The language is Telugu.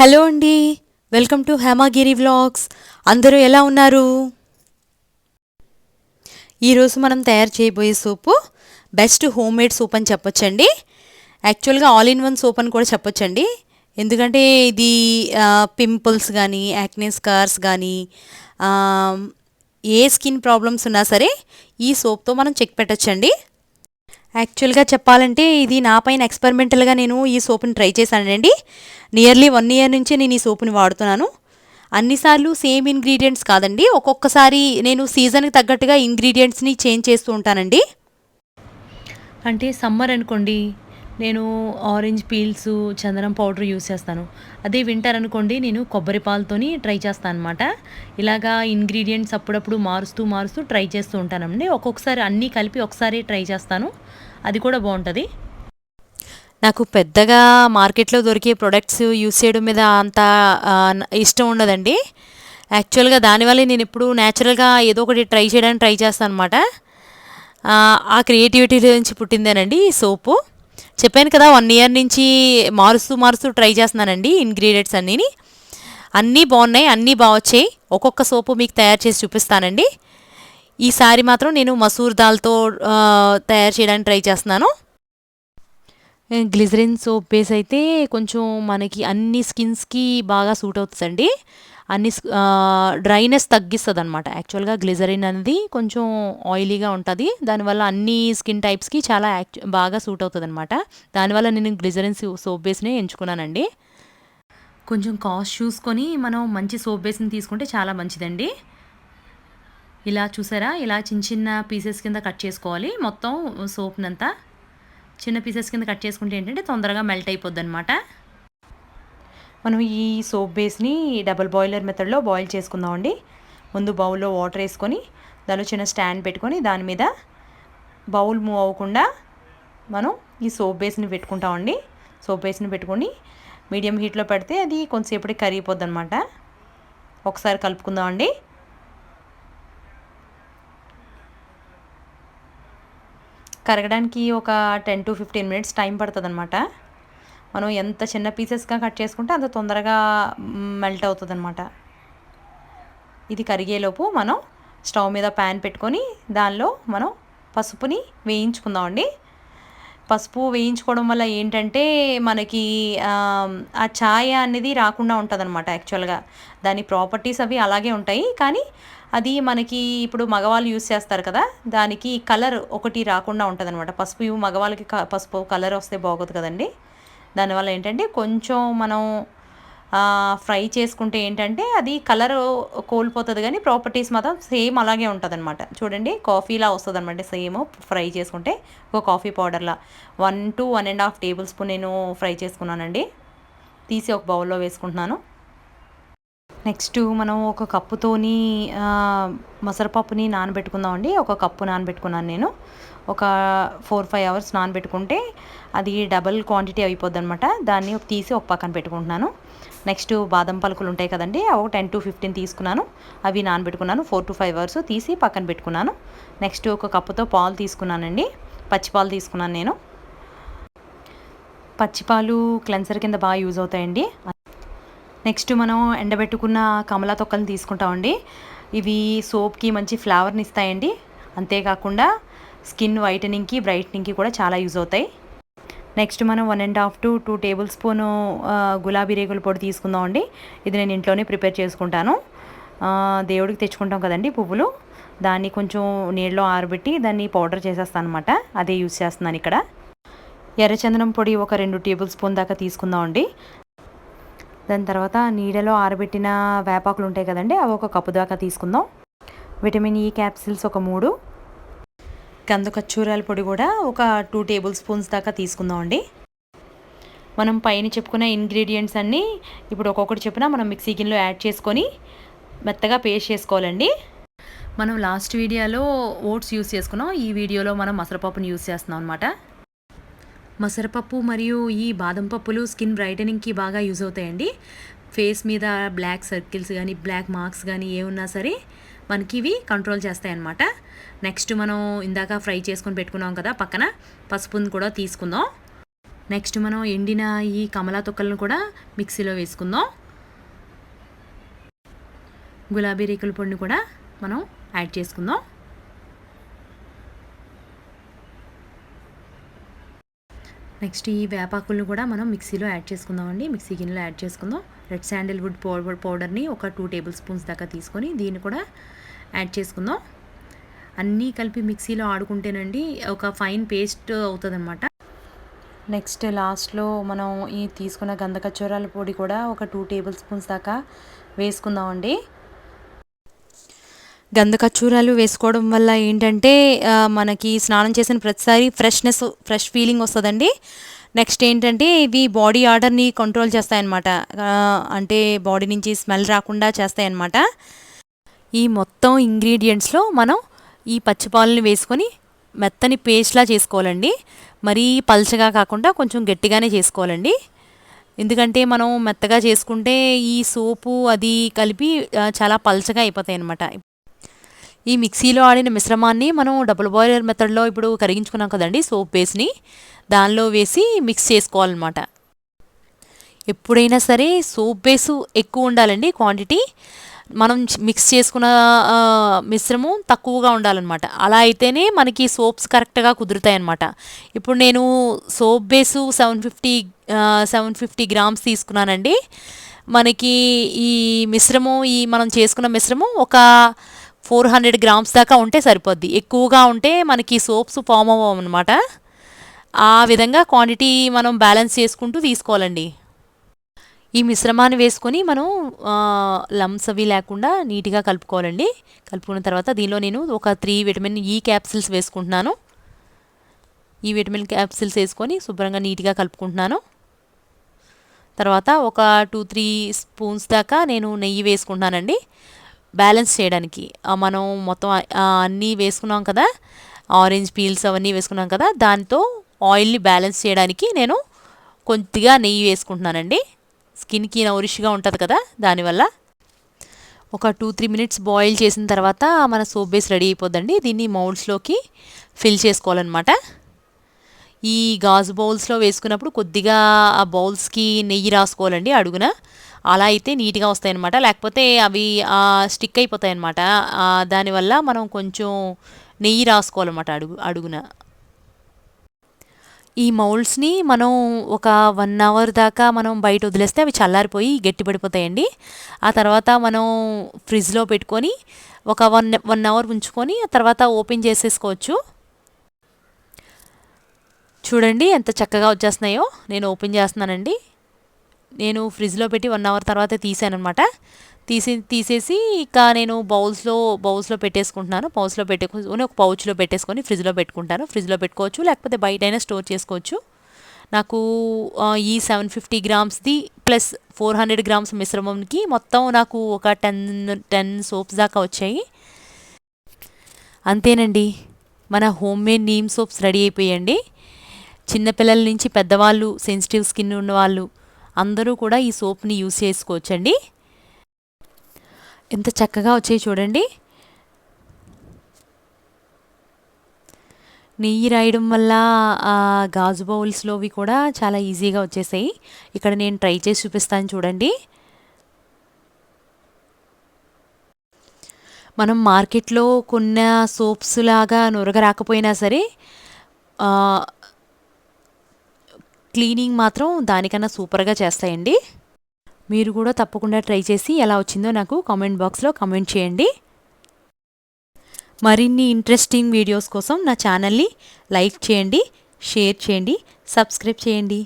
హలో అండి. Welcome to Hemagiri vlogs. అందరూ ఎలా ఉన్నారు? ఈరోజు మనం తయారు చేయబోయే సోపు బెస్ట్ హోమ్ మేడ్ సోప్ అని చెప్పొచ్చండి. యాక్చువల్గా ఆల్ ఇన్ వన్ సోప్ అని కూడా చెప్పొచ్చండి. ఎందుకంటే ఇది పింపుల్స్ కానీ యాక్నే స్కార్స్ కానీ ఏ స్కిన్ ప్రాబ్లమ్స్ ఉన్నా సరే ఈ సోప్తో మనం చెక్ పెట్టచ్చండి. యాక్చువల్గా చెప్పాలంటే ఇది నా పైన ఎక్స్పెరిమెంటల్గా నేను ఈ సోప్ని ట్రై చేశానండి. నియర్లీ 1 ఇయర్ నుంచి నేను ఈ సోప్ని వాడుతున్నాను. అన్నిసార్లు సేమ్ ఇంగ్రీడియంట్స్ కాదండి, ఒక్కొక్కసారి నేను సీజన్కి తగ్గట్టుగా ఇంగ్రీడియంట్స్ని చేంజ్ చేస్తూ ఉంటానండి. అంటే సమ్మర్ అనుకోండి, నేను ఆరెంజ్ పీల్స్ చందనం పౌడర్ యూస్ చేస్తాను. అదే వింటర్ అనుకోండి, నేను కొబ్బరి పాలతోని ట్రై చేస్తాను అనమాట. ఇలాగా ఇంగ్రీడియంట్స్ అప్పుడప్పుడు మారుస్తూ మారుస్తూ ట్రై చేస్తూ ఉంటానండి. ఒక్కొక్కసారి అన్నీ కలిపి ఒకసారి ట్రై చేస్తాను, అది కూడా బాగుంటుంది. నాకు పెద్దగా మార్కెట్లో దొరికే ప్రొడక్ట్స్ యూస్ చేయడం మీద అంత ఇష్టం ఉండదండి. యాక్చువల్గా దానివల్ల నేను ఎప్పుడు న్యాచురల్గా ఏదో ఒకటి ట్రై చేయడానికి ట్రై చేస్తాను అనమాట. ఆ క్రియేటివిటీ నుంచి పుట్టిందేనండి ఈ సోపు. చెప్పాను కదా, 1 ఇయర్ నుంచి మారుస్తూ మారుస్తూ ట్రై చేస్తున్నానండి ఇంగ్రీడియంట్స్ అన్నీ బాగున్నాయి, అన్నీ బాగా వచ్చాయి. ఒక్కొక్క సోపు మీకు తయారు చేసి చూపిస్తానండి. ఈసారి మాత్రం నేను మసూర్ దాల్తో తయారు చేయడానికి ట్రై చేస్తున్నాను. గ్లిజరిన్ సోప్ బేస్ అయితే కొంచెం మనకి అన్ని స్కిన్స్కి బాగా సూట్ అవుతుందండి. అన్ని డ్రైనెస్ తగ్గిస్తుంది అనమాట. యాక్చువల్గా గ్లిజరిన్ అనేది కొంచెం ఆయిలీగా ఉంటుంది, దానివల్ల అన్ని స్కిన్ టైప్స్కి చాలా బాగా సూట్ అవుతుంది అనమాట. దానివల్ల నేను గ్లిజరిన్ సోప్ బేస్ని ఎంచుకున్నానండి. కొంచెం కాస్ట్ చూసుకొని మనం మంచి సోప్ బేస్ని తీసుకుంటే చాలా మంచిదండి. ఇలా చూసారా, ఇలా చిన్న చిన్న పీసెస్ కింద కట్ చేసుకోవాలి. మొత్తం సోప్నంతా చిన్న పీసెస్ కింద కట్ చేసుకుంటే ఏంటంటే తొందరగా మెల్ట్ అయిపోద్ది అనమాట. మనం ఈ సోప్ బేస్ని డబుల్ బాయిలర్ మెథడ్లో బాయిల్ చేసుకుందామండి. ముందు బౌల్లో వాటర్ వేసుకొని దానిలో చిన్న స్టాండ్ పెట్టుకొని దాని మీద బౌల్ మూవ్ అవ్వకుండా మనం ఈ సోప్ బేస్ని పెట్టుకుంటామండి. సోప్ బేస్ని పెట్టుకొని మీడియం హీట్లో పెడితే అది కొంతసేపటికి కరిగిపోద్ది అనమాట. ఒకసారి కలుపుకుందామండి. కరగడానికి ఒక 10 to 15 మినిట్స్ టైం పడుతుంది అనమాట. మనం ఎంత చిన్న పీసెస్గా కట్ చేసుకుంటే అంత తొందరగా మెల్ట్ అవుతుంది అనమాట. ఇది కరిగేలోపు మనం స్టవ్ మీద ప్యాన్ పెట్టుకొని దానిలో మనం పసుపుని వేయించుకుందామండి. పసుపు వేయించుకోవడం వల్ల ఏంటంటే మనకి ఆ ఛాయ అనేది రాకుండా ఉంటుంది అనమాట. యాక్చువల్గా దాని ప్రాపర్టీస్ అవి అలాగే ఉంటాయి, కానీ అది మనకి ఇప్పుడు మగవాళ్ళు యూస్ చేస్తారు కదా, దానికి కలర్ ఒకటి రాకుండా ఉంటుంది అనమాట. పసుపు మగవాళ్ళకి పసుపు కలర్ వస్తే బాగోదు కదండి. దానివల్ల ఏంటంటే కొంచెం మనం ఫ్రై చేసుకుంటే ఏంటంటే అది కలర్ కోల్పోతుంది, కానీ ప్రాపర్టీస్ మాత్రం సేమ్ అలాగే ఉంటుంది అనమాట. చూడండి, కాఫీలా వస్తుంది అనమాట సేమ్ ఫ్రై చేసుకుంటే. ఒక కాఫీ పౌడర్లా 1 to 1.5 టేబుల్ స్పూన్ నేను ఫ్రై చేసుకున్నానండి. తీసి ఒక బౌల్లో వేసుకుంటున్నాను. నెక్స్ట్ మనం ఒక కప్పుతోని మసరపప్పుని నానబెట్టుకుందామండి. ఒక కప్పు నానబెట్టుకున్నాను నేను. ఒక 4-5 అవర్స్ నానబెట్టుకుంటే అది డబల్ క్వాంటిటీ అయిపోద్ది అనమాట. దాన్ని తీసి ఒక పక్కన పెట్టుకుంటున్నాను. నెక్స్ట్ బాదం పలుకులు ఉంటాయి కదండి, అవి 10 to 15 తీసుకున్నాను. అవి నానబెట్టుకున్నాను. 4 to 5 అవర్స్ తీసి పక్కన పెట్టుకున్నాను. నెక్స్ట్ ఒక కప్పుతో పాలు తీసుకున్నానండి. పచ్చిపాలు తీసుకున్నాను నేను. పచ్చిపాలు క్లెన్సర్ కింద బాగా యూజ్ అవుతాయండి. నెక్స్ట్ మనం ఎండబెట్టుకున్న కమలా తొక్కల్ని తీసుకుంటామండి. ఇవి సోప్కి మంచి ఫ్లేవర్ని ఇస్తాయండి. అంతేకాకుండా స్కిన్ వైటనింగ్కి బ్రైట్నింగ్కి కూడా చాలా యూజ్ అవుతాయి. నెక్స్ట్ మనం 1.5 to 2 టేబుల్ స్పూన్ గులాబీ రేగుల పొడి తీసుకుందామండి. ఇది నేను ఇంట్లోనే ప్రిపేర్ చేసుకుంటాను. దేవుడికి తెచ్చుకుంటాం కదండి పువ్వులు, దాన్ని కొంచెం నీళ్ళలో ఆరబెట్టి దాన్ని పౌడర్ చేసేస్తాను అనమాట. అదే యూజ్ చేస్తున్నాను ఇక్కడ. ఎర్రచందనం పొడి ఒక 2 టేబుల్ స్పూన్ దాకా తీసుకుందామండి. దాని తర్వాత నీడలో ఆరబెట్టిన వేపాకులు ఉంటాయి కదండి, అవి ఒక కప్పు దాకా తీసుకుందాం. విటమిన్ ఈ క్యాప్సిల్స్ ఒక 3, గంధ కచ్చూరాల పొడి కూడా ఒక 2 టేబుల్ స్పూన్స్ దాకా తీసుకుందామండి. మనం పైన చెప్పుకున్న ఇంగ్రీడియంట్స్ అన్నీ ఇప్పుడు ఒక్కొక్కటి చెప్పినా మనం మిక్సీ గిన్నెలో యాడ్ చేసుకొని మెత్తగా పేస్ట్ చేసుకోవాలండి. మనం లాస్ట్ వీడియోలో ఓట్స్ యూస్ చేసుకున్నాం, ఈ వీడియోలో మనం మసరపప్పుని యూస్ చేస్తున్నాం అనమాట. మసరపప్పు మరియు ఈ బాదం పప్పులు స్కిన్ బ్రైటనింగ్కి బాగా యూజ్ అవుతాయండి. ఫేస్ మీద బ్లాక్ సర్కిల్స్ కానీ బ్లాక్ మార్క్స్ కానీ ఏమున్నా సరే మనకి ఇవి కంట్రోల్ చేస్తాయన్నమాట. నెక్స్ట్ మనం ఇందాక ఫ్రై చేసుకొని పెట్టుకున్నాం కదా పక్కన, పసుపుని కూడా తీసుకుందాం. నెక్స్ట్ మనం ఎండిన ఈ కమలా తొక్కలను కూడా మిక్సీలో వేసుకుందాం. గులాబీ రేకుల పొడిని కూడా మనం యాడ్ చేసుకుందాం. నెక్స్ట్ ఈ వేపాకులను కూడా మనం మిక్సీలో యాడ్ చేసుకుందామండి. మిక్సీ గిన్నెలో యాడ్ చేసుకుందాం. రెడ్ శాండిల్వుడ్ పౌడర్ని ఒక 2 టేబుల్ స్పూన్స్ దాకా తీసుకొని దీన్ని కూడా యాడ్ చేసుకుందాం. అన్నీ కలిపి మిక్సీలో ఆడుకుంటేనండి ఒక ఫైన్ పేస్ట్ అవుతుందన్నమాట. నెక్స్ట్ లాస్ట్లో మనం ఈ తీసుకున్న గంధకచ్చూరాల పొడి కూడా ఒక 2 టేబుల్ స్పూన్స్ దాకా వేసుకుందామండి. గంధకచ్చూరాలు వేసుకోవడం వల్ల ఏంటంటే మనకి స్నానం చేసిన ప్రతిసారి ఫ్రెష్ ఫీలింగ్ వస్తుందండి. నెక్స్ట్ ఏంటంటే ఇవి బాడీ ఆర్డర్ని కంట్రోల్ చేస్తాయన్నమాట. అంటే బాడీ నుంచి స్మెల్ రాకుండా చేస్తాయన్నమాట. ఈ మొత్తం ఇంగ్రీడియంట్స్లో మనం ఈ పచ్చిపాలని వేసుకొని మెత్తని పేస్ట్లా చేసుకోవాలండి. మరీ పల్చగా కాకుండా కొంచెం గట్టిగానే చేసుకోవాలండి. ఎందుకంటే మనం మెత్తగా చేసుకుంటే ఈ సోపు అది కలిపి చాలా పల్చగా అయిపోతాయి అన్నమాట. ఈ మిక్సీలో ఆడిన మిశ్రమాన్ని మనం డబుల్ బాయిలర్ మెథడ్లో ఇప్పుడు కరిగించుకున్నాం కదండి సోప్ బేస్ని, దానిలో వేసి మిక్స్ చేసుకోవాలన్నమాట. ఎప్పుడైనా సరే సోప్ బేసు ఎక్కువ ఉండాలండి క్వాంటిటీ. మనం మిక్స్ చేసుకున్న మిశ్రమం తక్కువగా ఉండాలన్నమాట. అలా అయితేనే మనకి సోప్స్ కరెక్ట్గా కుదురుతాయి అన్నమాట. ఇప్పుడు నేను సోప్ బేసు 750 గ్రామ్స్ తీసుకున్నానండి. మనకి ఈ మిశ్రమం మనం చేసుకున్న మిశ్రమం ఒక 400 గ్రామ్స్ దాకా ఉంటే సరిపోద్ది. ఎక్కువగా ఉంటే మనకి సోప్స్ ఫామ్ అవ్వవు అనమాట. ఆ విధంగా క్వాంటిటీ మనం బ్యాలెన్స్ చేసుకుంటూ తీసుకోవాలండి. ఈ మిశ్రమాన్ని వేసుకొని మనం లమ్స్ అవి లేకుండా నీట్గా కలుపుకోవాలండి. కలుపుకున్న తర్వాత దీనిలో నేను ఒక 3 విటమిన్ ఈ క్యాప్సిల్స్ వేసుకుంటున్నాను. ఈ విటమిన్ క్యాప్సిల్స్ వేసుకొని శుభ్రంగా నీట్గా కలుపుకుంటున్నాను. తర్వాత ఒక 2-3 స్పూన్స్ దాకా నేను నెయ్యి వేసుకుంటున్నానండి బ్యాలెన్స్ చేయడానికి. మనం మొత్తం అన్నీ వేసుకున్నాం కదా, ఆరెంజ్ పీల్స్ అవన్నీ వేసుకున్నాం కదా, దాంతో ఆయిల్ని బ్యాలెన్స్ చేయడానికి నేను కొద్దిగా నెయ్యి వేసుకుంటున్నానండి. స్కిన్కి నౌరిష్గా ఉంటుంది కదా దానివల్ల. ఒక 2-3 మినిట్స్ బాయిల్ చేసిన తర్వాత మన సోప్ బేస్ రెడీ అయిపోద్దండి. దీన్ని మౌల్డ్స్లోకి ఫిల్ చేసుకోవాలన్నమాట. ఈ గాజు బౌల్స్లో వేసుకున్నప్పుడు కొద్దిగా ఆ బౌల్స్కి నెయ్యి రాసుకోవాలండి అడుగున. అలా అయితే నీట్గా వస్తాయి అన్నమాట. లేకపోతే అవి స్టిక్ అయిపోతాయి అన్నమాట. దానివల్ల మనం కొంచెం నెయ్యి రాసుకోవాలన్నమాట అడుగున. ఈ మౌల్డ్స్ని మనం ఒక 1 అవర్ దాకా మనం బయట వదిలేస్తే అవి చల్లారిపోయి గట్టి పడిపోతాయండి. ఆ తర్వాత మనం ఫ్రిడ్జ్లో పెట్టుకొని ఒక 1 అవర్ ఉంచుకొని ఆ తర్వాత ఓపెన్ చేసేసుకోవచ్చు. చూడండి ఎంత చక్కగా వచ్చేస్తున్నాయో. నేను ఓపెన్ చేస్తున్నానండి. నేను ఫ్రిడ్జ్లో పెట్టి 1 అవర్ తర్వాత తీసానమాట. తీసేసి ఇక నేను బౌల్స్లో పెట్టేసుకుంటున్నాను. బౌల్స్లో పెట్టుకొని ఒక పౌచ్లో పెట్టేసుకొని ఫ్రిడ్జ్లో పెట్టుకుంటాను. ఫ్రిడ్జ్లో పెట్టుకోవచ్చు, లేకపోతే బయటైనా స్టోర్ చేసుకోవచ్చు. నాకు ఈ 750 గ్రామ్స్ది ప్లస్ 400 గ్రామ్స్ మిశ్రమంకి మొత్తం నాకు ఒక 10 సోప్స్ దాకా వచ్చాయి. అంతేనండి, మన home made neem soaps ready అయిపోయాయండి. చిన్నపిల్లల నుంచి పెద్దవాళ్ళు, సెన్సిటివ్ స్కిన్ ఉన్నవాళ్ళు అందరూ కూడా ఈ సోప్ని యూస్ చేసుకోవచ్చండి. ఎంత చక్కగా వచ్చాయి చూడండి. నెయ్యి రాయడం వల్ల గాజు బౌల్స్లోవి కూడా చాలా ఈజీగా వచ్చేసాయి. ఇక్కడ నేను ట్రై చేసి చూపిస్తాను చూడండి. మనం మార్కెట్లో కొన్న సోప్స్ లాగా నురగ రాకపోయినా సరే క్లీనింగ్ మాత్రం దానికన్నా సూపర్గా చేస్తాయండి. మీరు కూడా తప్పకుండా ట్రై చేసి ఎలా వచ్చిందో నాకు కామెంట్ బాక్స్లో కామెంట్ చేయండి. మరిన్ని ఇంట్రెస్టింగ్ వీడియోస్ కోసం నా ఛానల్ని లైక్ చేయండి, షేర్ చేయండి, సబ్స్క్రైబ్ చేయండి.